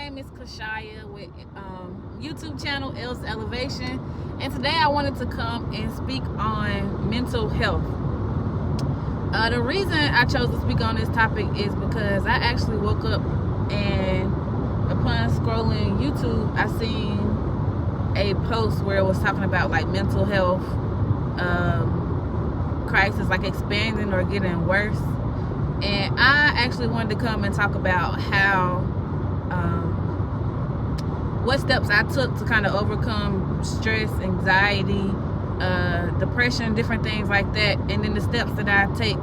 name is Kashaya with YouTube channel L's Elevation, and today I wanted to come and speak on mental health. The reason I chose to speak on this topic is because I actually woke up and upon scrolling YouTube, I seen a post where it was talking about like mental health crisis, like expanding or getting worse. And I actually wanted to come and talk about how what steps I took to kind of overcome stress, anxiety, depression, different things like that, and then the steps that I take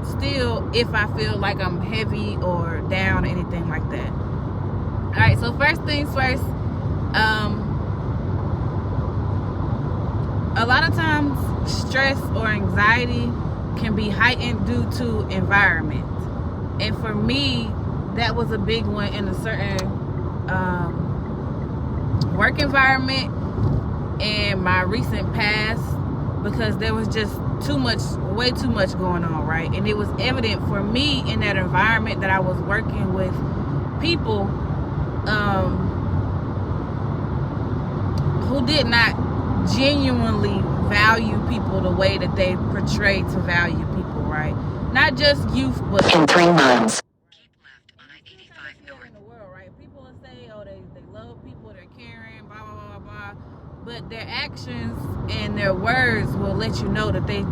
still if I feel like I'm heavy or down or anything like that. Alright, so first things first, a lot of times stress or anxiety can be heightened due to environment, and for me that was a big one in a certain work environment and my recent past, because there was just way too much going on, right? And it was evident for me in that environment that I was working with people who did not genuinely value people the way that they portray to value people, right? Not just youth, but in 3 months. Keep left on I-85 North. In the world, right? People will say, oh, they love people, they're caring, blah, blah, blah, blah, but their actions and their words will let you know that they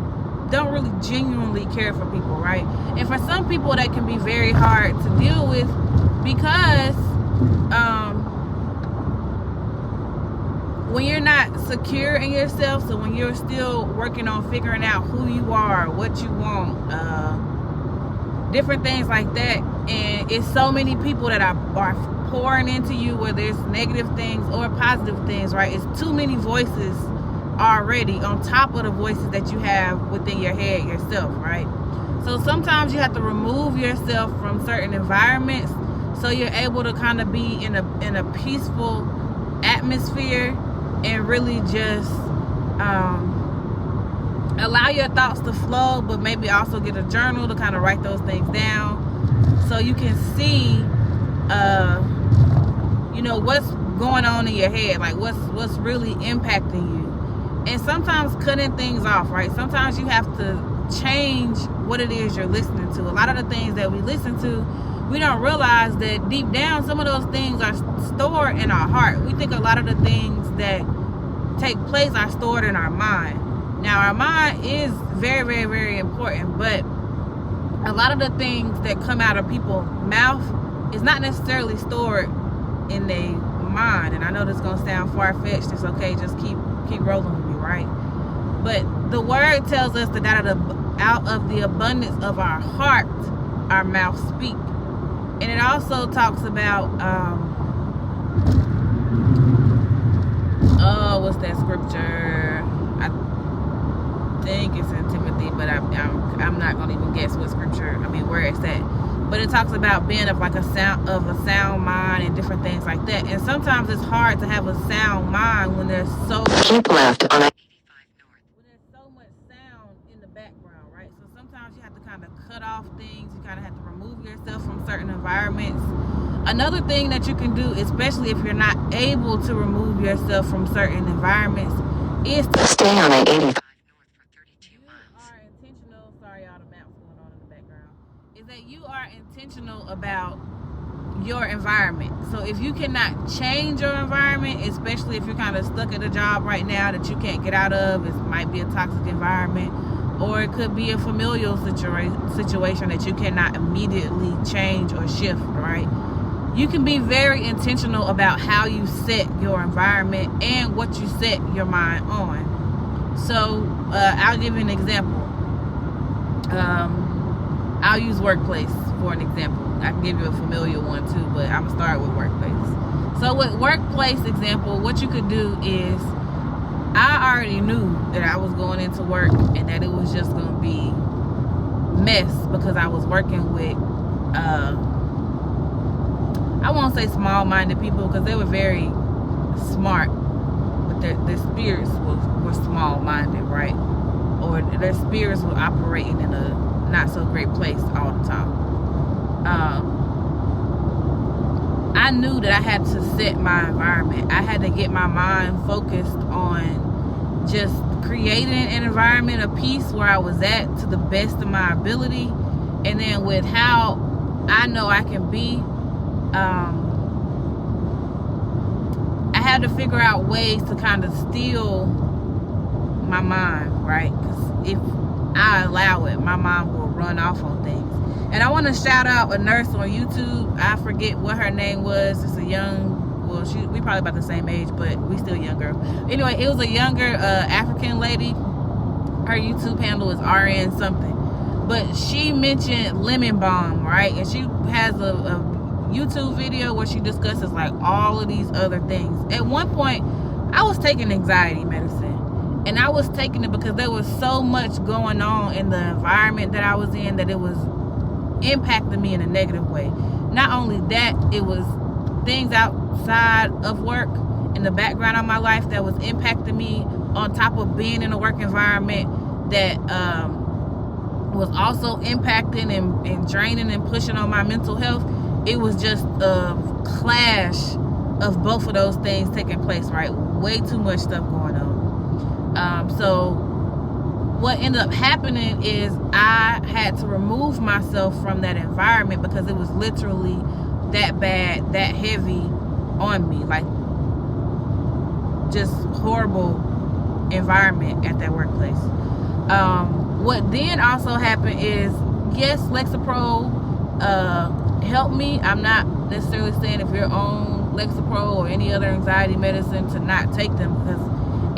don't really genuinely care for people, right? And for some people, that can be very hard to deal with because when you're not secure in yourself, so when you're still working on figuring out who you are, what you want, different things like that, and it's so many people that are pouring into you, whether it's negative things or positive things, right? It's too many voices already on top of the voices that you have within your head yourself, right? So sometimes you have to remove yourself from certain environments so you're able to kind of be in a peaceful atmosphere and really just allow your thoughts to flow, but maybe also get a journal to kind of write those things down so you can see what's going on in your head, like what's really impacting you. And sometimes cutting things off, right? Sometimes you have to change what it is you're listening to. A lot of the things that we listen to, we don't realize that deep down some of those things are stored in our heart. We think a lot of the things that take place are stored in our mind. Now our mind is very, very, very important, but a lot of the things that come out of people's mouth is not necessarily stored in their mind. And I know this is gonna sound far-fetched. It's okay, just keep rolling with me, right? But the word tells us that out of the abundance of our heart, our mouth speak. And it also talks about what's that scripture? I think it's in Timothy, but I'm not gonna even guess what scripture. Where it's at. But it talks about being of a sound mind and different things like that. And sometimes it's hard to have a sound mind when there's keep left on I-85 North. When there's so much sound in the background, right? So sometimes you have to kind of cut off things. You kind of have to remove yourself from certain environments. Another thing that you can do, especially if you're not able to remove yourself from certain environments, is to stay on I-85 North for 32 miles. Are intentional. Sorry, all the maps going on in the background. Is that you are intentional about your environment. So if you cannot change your environment, especially if you're kind of stuck at a job right now that you can't get out of, it might be a toxic environment, or it could be a familial situation that you cannot immediately change or shift, right? You can be very intentional about how you set your environment and what you set your mind on. So I'll give you an example. I'll use workplace for an example. I can give you a familiar one too, but I'm gonna start with workplace. So with workplace example, what you could do is, I already knew that I was going into work and that it was just gonna be mess because I was working with I won't say small-minded people because they were very smart, but their spirits were small-minded, right? Or their spirits were operating in a not so great place all the time. I knew that I had to set my environment. I had to get my mind focused on just creating an environment of peace where I was at to the best of my ability. And then with how I know I can be, I had to figure out ways to kind of steal my mind, right? Because if I allow it, my mind will run off on things. And I want to shout out a nurse on YouTube. I forget what her name was. It's a young, well, we probably about the same age, but we still younger. Anyway, it was a younger African lady. Her YouTube handle is RN something. But she mentioned lemon balm, right? And she has a YouTube video where she discusses like all of these other things. At one point, I was taking anxiety medicine. And I was taking it because there was so much going on in the environment that I was in that it was impacting me in a negative way. Not only that, it was things outside of work in the background of my life that was impacting me, on top of being in a work environment that was also impacting and draining and pushing on my mental health. It was just a clash of both of those things taking place, right? Way too much stuff going on. So what ended up happening is I had to remove myself from that environment because it was literally that bad, that heavy on me. Like, just horrible environment at that workplace. What then also happened is, yes, Lexapro helped me. I'm not necessarily saying if you're on Lexapro or any other anxiety medicine to not take them, because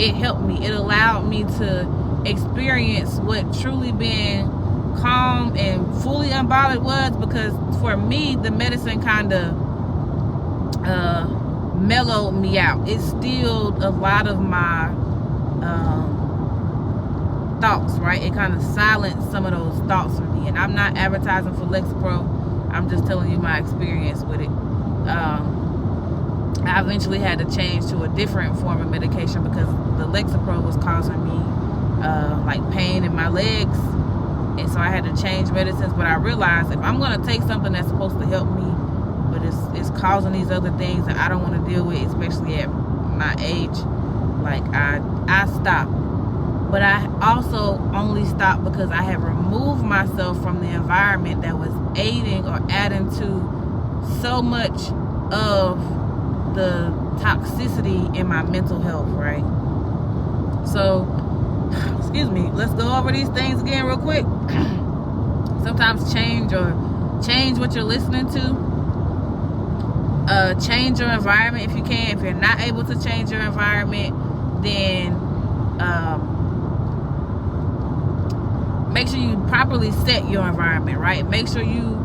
it helped me. It allowed me to experience what truly being calm and fully unbothered was, because for me, the medicine kind of mellowed me out. It stilled a lot of my thoughts, right? It kind of silenced some of those thoughts for me. And I'm not advertising for Lexapro. I'm just telling you my experience with it. I eventually had to change to a different form of medication because the Lexapro was causing me like pain in my legs. And so I had to change medicines. But I realized if I'm going to take something that's supposed to help me, but it's causing these other things that I don't want to deal with, especially at my age, like I stopped. But I also only stopped because I had removed myself from the environment that was aiding or adding to so much of the toxicity in my mental health, right? So, excuse me, let's go over these things again real quick. Sometimes change what you're listening to. Change your environment if you can. If you're not able to change your environment, then make sure you properly set your environment, right? Make sure you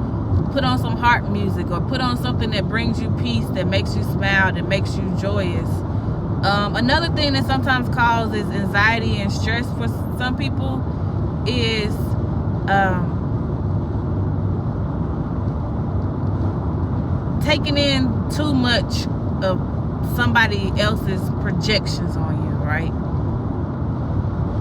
put on some heart music or put on something that brings you peace, that makes you smile, that makes you joyous. Another thing that sometimes causes anxiety and stress for some people is taking in too much of somebody else's projections on you, right?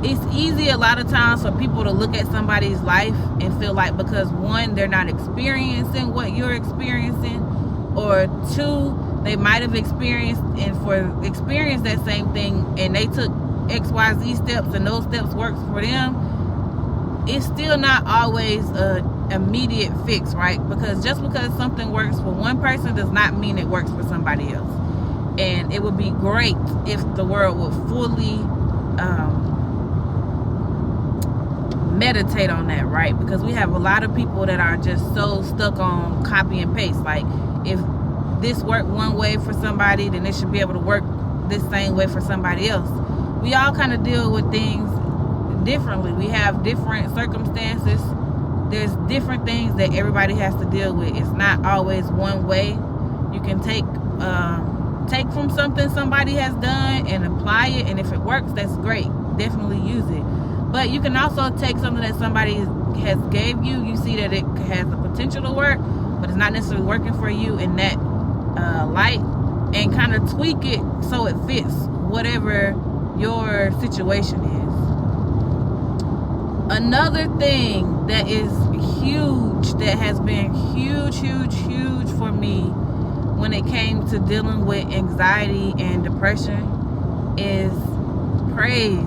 It's easy a lot of times for people to look at somebody's life and feel like because one, they're not experiencing what you're experiencing, or two, they might have experienced that same thing and they took XYZ steps and those steps worked for them. It's still not always an immediate fix, right? Because just because something works for one person does not mean it works for somebody else. And it would be great if the world would fully meditate on that, right? Because we have a lot of people that are just so stuck on copy and paste. Like, if this worked one way for somebody, then it should be able to work this same way for somebody else. We all kind of deal with things differently. We have different circumstances. There's different things that everybody has to deal with. It's not always one way. You can take from something somebody has done and apply it, and if it works, that's great. Definitely use it. But you can also take something that somebody has gave you. You see that it has the potential to work, but it's not necessarily working for you in that light, and kind of tweak it so it fits whatever your situation is. Another thing that is huge, that has been huge for me, when it came to dealing with anxiety and depression is praise,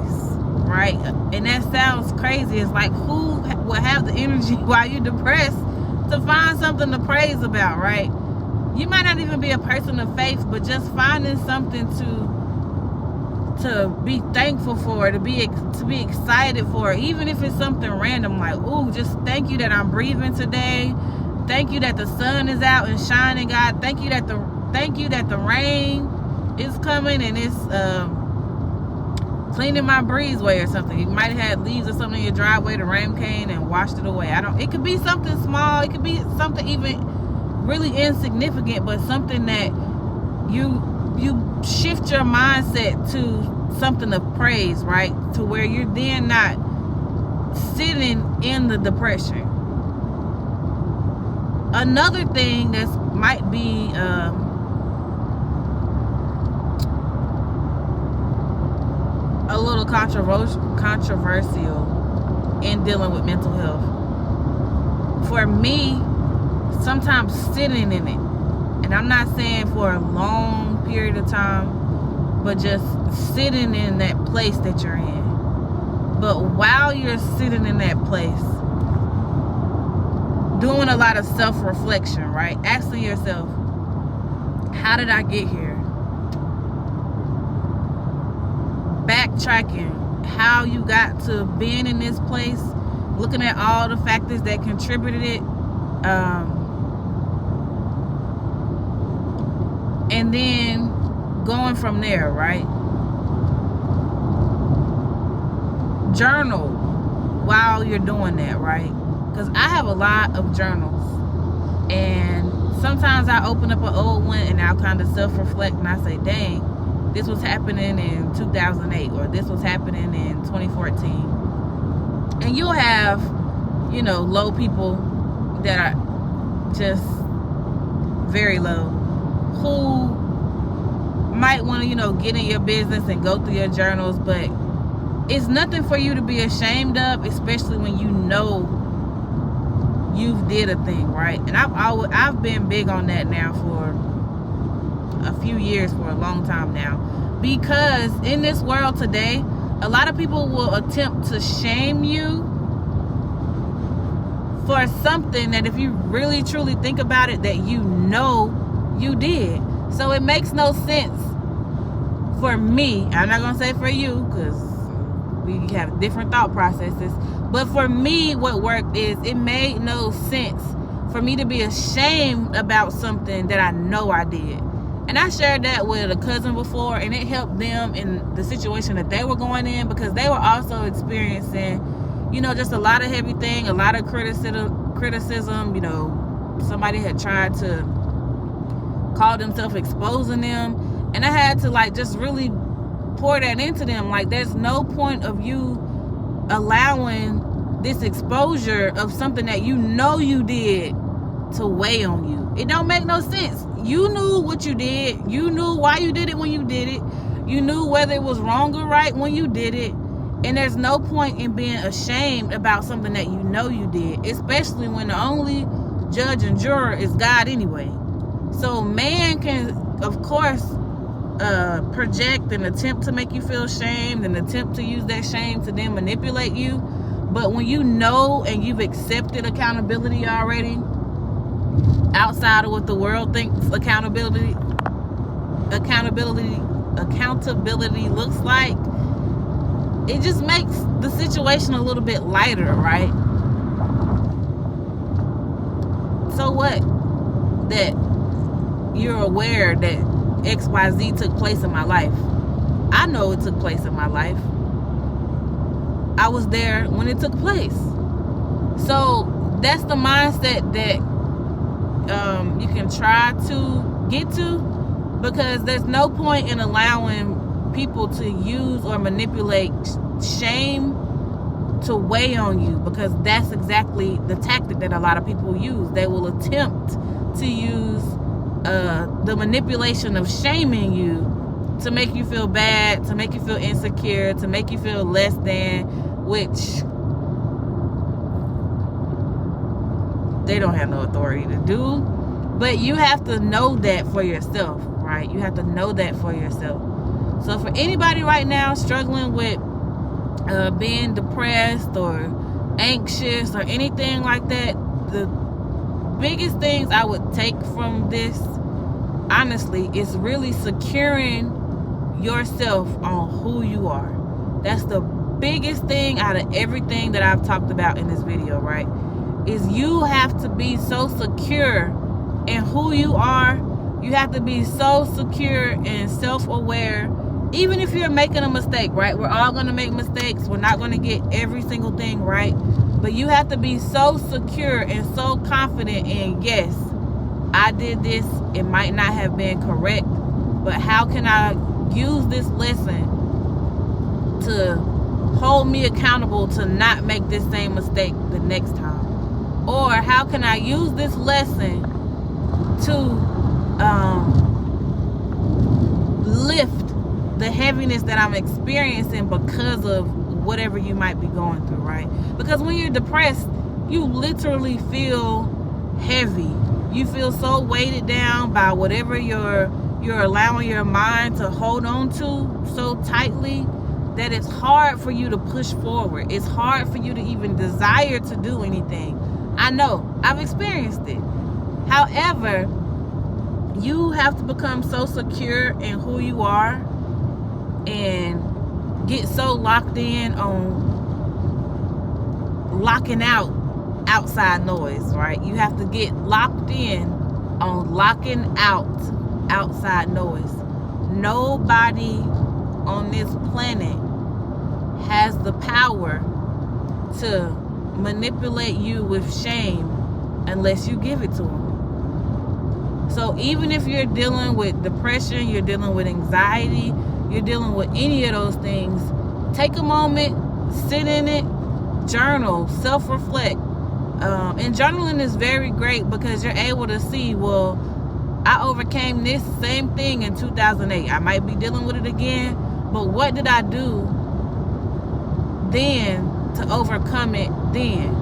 right? And that sounds crazy. It's like, who will have the energy while you're depressed to find something to praise about, right? You might not even be a person of faith, but just finding something to be thankful for, to be excited for, even if it's something random, like, ooh, just thank you that I'm breathing today. Thank you that the sun is out and shining, God. Thank you that the rain is coming and it's cleaning my breezeway or something. You might have had leaves or something in your driveway. The rain came and washed it away. It could be something small. It could be something even really insignificant, but something that you shift your mindset to something of praise, right? To where you're then not sitting in the depression. Another thing that might be a little controversial in dealing with mental health. For me, sometimes sitting in it, and I'm not saying for a long period of time, but just sitting in that place that you're in. But while you're sitting in that place, doing a lot of self-reflection, right? Asking yourself, how did I get here? Backtracking how you got to being in this place, looking at all the factors that contributed it, and then going from there, right? Journal while you're doing that, right? Because I have a lot of journals, and sometimes I open up an old one and I'll kind of self-reflect and I say, dang, this was happening in 2008, or this was happening in 2014. And you'll have, low people that are just very low, who might want to, get in your business and go through your journals, but it's nothing for you to be ashamed of, especially when you know you've did a thing, right? And I've been big on that now for a few years, for a long time now, because in this world today, a lot of people will attempt to shame you for something that, if you really truly think about it, that you did. So it makes no sense for me. I'm not gonna say for you, because we have different thought processes, but for me, what worked is, it made no sense for me to be ashamed about something that I know I did. And I shared that with a cousin before, and it helped them in the situation that they were going in, because they were also experiencing, just a lot of heavy thing, a lot of criticism. Somebody had tried to call themselves exposing them, and I had to just really pour that into them. There's no point of you allowing this exposure of something that you did to weigh on you. It don't make no sense. You knew what you did. You knew why you did it when you did it. You knew whether it was wrong or right when you did it. And there's no point in being ashamed about something that you did, especially when the only judge and juror is God anyway. So man can, of course, project and attempt to make you feel shamed and attempt to use that shame to then manipulate you. But when you know and you've accepted accountability already, outside of what the world thinks accountability looks like, it just makes the situation a little bit lighter, right? So what? That you're aware that XYZ took place in my life. I know it took place in my life. I was there when it took place. So that's the mindset that you can try to get to, because there's no point in allowing people to use or manipulate shame to weigh on you, because that's exactly the tactic that a lot of people use. They will attempt to use the manipulation of shaming you to make you feel bad, to make you feel insecure, to make you feel less than, which they don't have no authority to do. But you have to know that for yourself, right? You have to know that for yourself. So for anybody right now struggling with being depressed or anxious or anything like that, the biggest things I would take from this, honestly, is really securing yourself on who you are. That's the biggest thing out of everything that I've talked about in this video, right? Is you have to be so secure in who you are. You have to be so secure and self-aware. Even if you're making a mistake, right? We're all going to make mistakes. We're not going to get every single thing right. But you have to be so secure and so confident in, yes, I did this. It might not have been correct, but how can I use this lesson to hold me accountable to not make this same mistake the next time? Or how can I use this lesson to lift the heaviness that I'm experiencing because of whatever you might be going through, right? Because when you're depressed, you literally feel heavy. You feel so weighted down by whatever you're allowing your mind to hold on to so tightly that it's hard for you to push forward. It's hard for you to even desire to do anything. I know, I've experienced it. However, you have to become so secure in who you are and get so locked in on locking out outside noise, right? You have to get locked in on locking out outside noise. Nobody on this planet has the power to manipulate you with shame unless you give it to them. So even if you're dealing with depression, you're dealing with anxiety, you're dealing with any of those things, take a moment, sit in it, journal, self-reflect. And journaling is very great because you're able to see, well, I overcame this same thing in 2008. I might be dealing with it again, but what did I do then to overcome it then?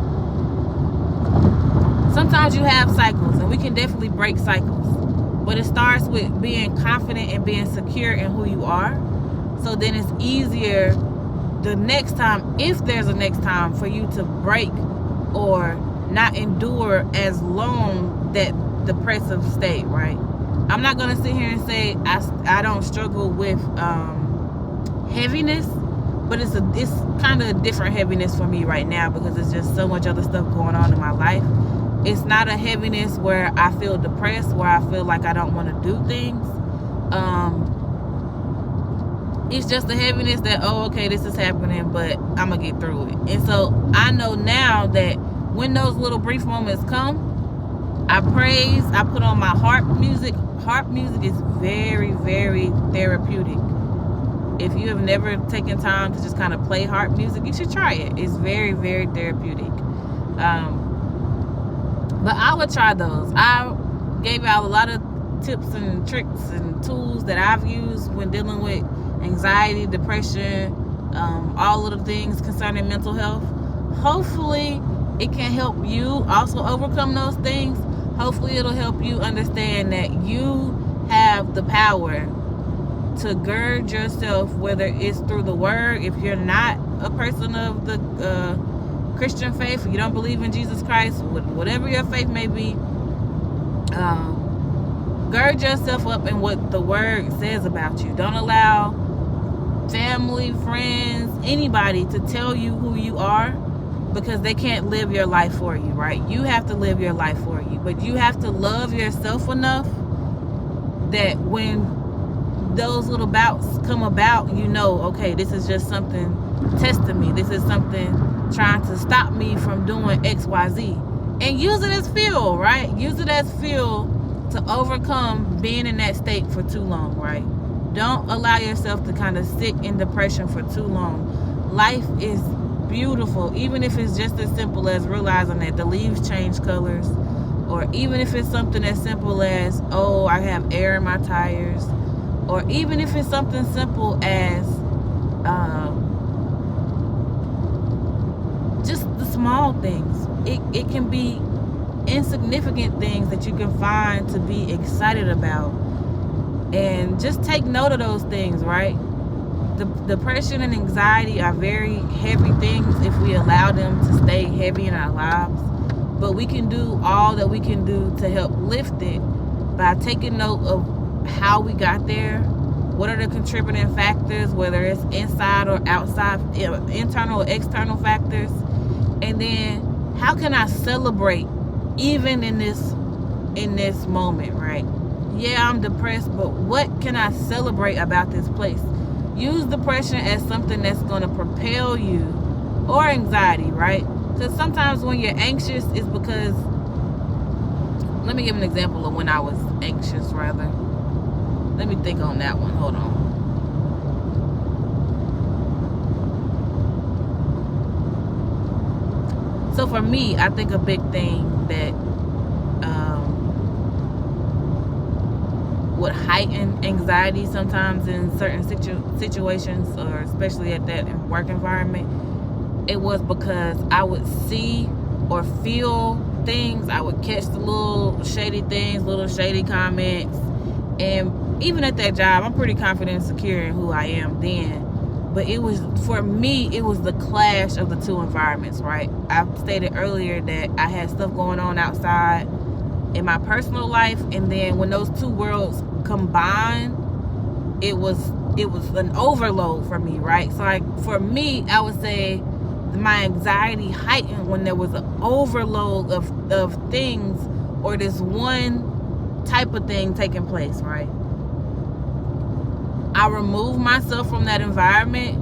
Sometimes you have cycles, and we can definitely break cycles. But it starts with being confident and being secure in who you are. So then it's easier the next time, if there's a next time, for you to break or not endure as long that depressive state, right? I'm not going to sit here and say I don't struggle with heaviness, but it's kind of a different heaviness for me right now because there's just so much other stuff going on in my life. It's not a heaviness where I feel depressed, where I feel like I don't want to do things. It's just a heaviness that, oh, okay, this is happening, but I'm going to get through it. And so I know now that when those little brief moments come, I praise, I put on my harp music. Harp music is very, very therapeutic. If you have never taken time to just kind of play harp music, you should try it. It's very, very therapeutic. But I would try those. I gave out a lot of tips and tricks and tools that I've used when dealing with anxiety, depression, all of the things concerning mental health. Hopefully, it can help you also overcome those things. Hopefully, it'll help you understand that you have the power to gird yourself, whether it's through the word. If you're not a person of the Christian faith, you don't believe in Jesus Christ, whatever your faith may be, gird yourself up in what the word says about you. Don't allow family, friends, anybody to tell you who you are, because they can't live your life for you, right? You have to live your life for you, but you have to love yourself enough that when those little bouts come about, you know, okay, this is just something testing me. This is something trying to stop me from doing X, Y, Z. And use it as fuel, right? Use it as fuel to overcome being in that state for too long, right? Don't allow yourself to kind of sit in depression for too long. Life is beautiful, even if it's just as simple as realizing that the leaves change colors, or even if it's something as simple as, oh, I have air in my tires, or even if it's something simple as just the small things. It can be insignificant things that you can find to be excited about. And just take note of those things, right? The depression and anxiety are very heavy things if we allow them to stay heavy in our lives. But we can do all that we can do to help lift it by taking note of how we got there. What are the contributing factors, whether it's inside or outside, internal or external factors? And then how can I celebrate even in this moment, right? Yeah, I'm depressed, but what can I celebrate about this place? Use depression as something that's going to propel you, or anxiety, right? Because sometimes when you're anxious, it's because, let me give an example of when I was anxious, rather. Let me think on that one. Hold on. So for me, I think a big thing that would heighten anxiety sometimes in certain situations, or especially at that work environment, it was because I would see or feel things. I would catch the little shady things, little shady comments. And even at that job, I'm pretty confident and secure in who I am then. But it was, for me, it was the clash of the two environments, right? I stated earlier that I had stuff going on outside in my personal life, and then when those two worlds combined, it was an overload for me, right? So for me, I would say my anxiety heightened when there was an overload of things, or this one type of thing taking place, right? I removed myself from that environment.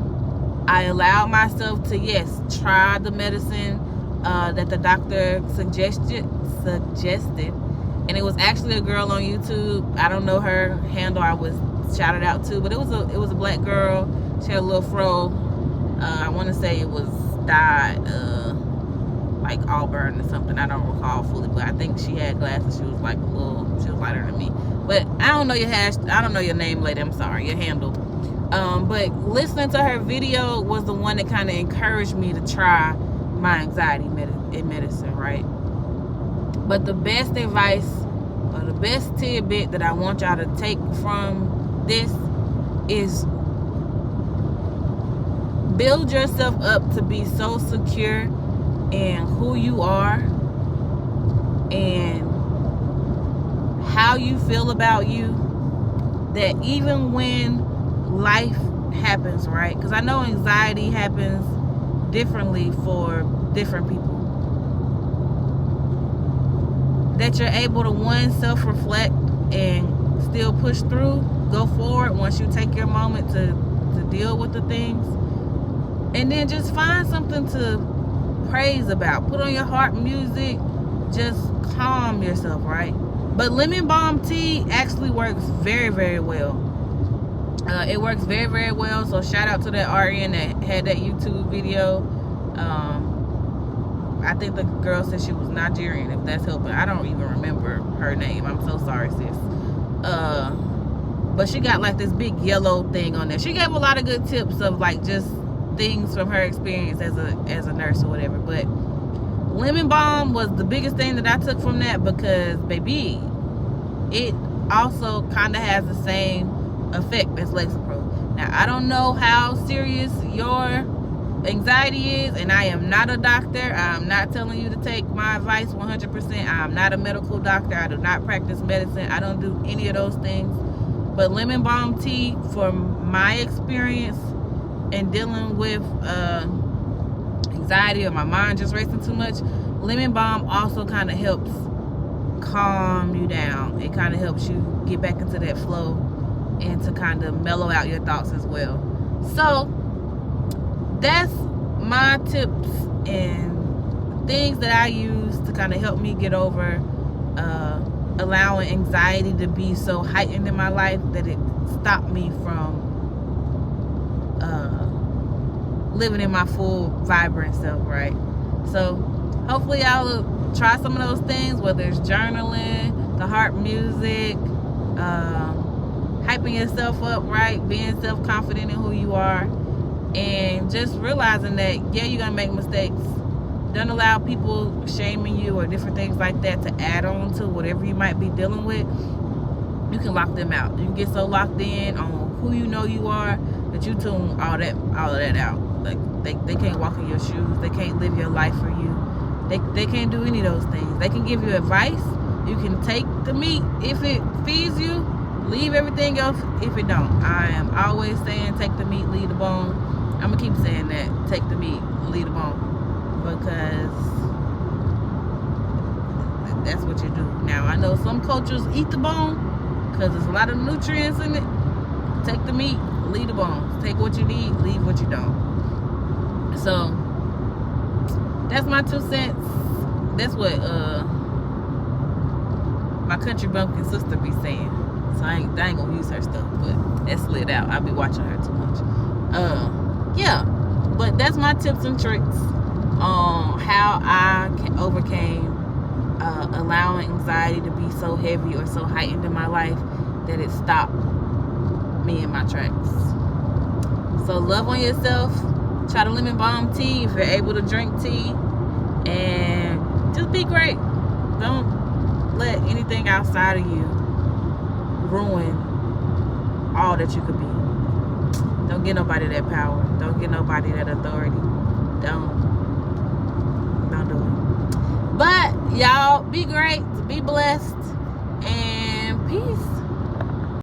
I allowed myself to, yes, try the medicine that the doctor suggested, and it was actually a girl on YouTube. I don't know her handle. I was shouted out to, but it was a black girl. She had a little fro. I want to say it was dyed like auburn or something. I don't recall fully, but I think she had glasses. She was lighter than me. But I don't know your name, lady. I'm sorry, your handle. But listening to her video was the one that kind of encouraged me to try my anxiety in medicine, right? But the best advice, or the best tidbit that I want y'all to take from this is build yourself up to be so secure in who you are and how you feel about you, that even when life happens, right? Because I know anxiety happens differently for different people. That you're able to, one, self-reflect and still push through, go forward once you take your moment to deal with the things. And then just find something to praise about. Put on your heart music. Just calm yourself, right? But lemon balm tea actually works very, very well. It works very, very well. So shout out to that RN that had that YouTube video. I think the girl said she was Nigerian, if that's helping. I don't even remember her name. I'm so sorry, sis. But she got like this big yellow thing on there. She gave a lot of good tips of like just things from her experience as a nurse or whatever. But lemon balm was the biggest thing that I took from that, because baby, it also kind of has the same effect as Lexapro. Now I don't know how serious your anxiety is, and I am not a doctor. I'm not telling you to take my advice 100%. I'm not a medical doctor. I do not practice medicine. I don't do any of those things. But lemon balm tea, from my experience in dealing with anxiety or my mind just racing too much, lemon balm also kind of helps calm you down. It kind of helps you get back into that flow and to kind of mellow out your thoughts as well. So that's my tips and things that I use to kind of help me get over allowing anxiety to be so heightened in my life that it stopped me from living in my full vibrant self, right? So hopefully y'all will try some of those things, whether it's journaling, the heart music, hyping yourself up, right? Being self-confident in who you are, and just realizing that, yeah, you're gonna make mistakes. Don't allow people shaming you or different things like that to add on to whatever you might be dealing with. You can lock them out. You can get so locked in on who you know you are that you tune all of that out. Like they can't walk in your shoes. They can't live your life for you. They can't do any of those things. They can give you advice. You can take the meat if it feeds you. Leave everything else if it don't. I am always saying take the meat, leave the bone. I'm gonna keep saying that. Take the meat, leave the bone, because that's what you do. Now I know some cultures eat the bone because there's a lot of nutrients in it. Take the meat, leave the bones. Take what you need, leave what you don't. So that's my 2 cents. That's what my country bumpkin sister be saying. So I ain't gonna use her stuff, but that slid out. I be watching her too much. Yeah, but that's my tips and tricks on how I overcame allowing anxiety to be so heavy or so heightened in my life that it stopped me in my tracks. So love on yourself. Try the lemon balm tea if you're able to drink tea, and just be great. Don't let anything outside of you ruin all that you could be. Don't get nobody that power. Don't get nobody that authority. Don't do it. But y'all be great, be blessed, and peace.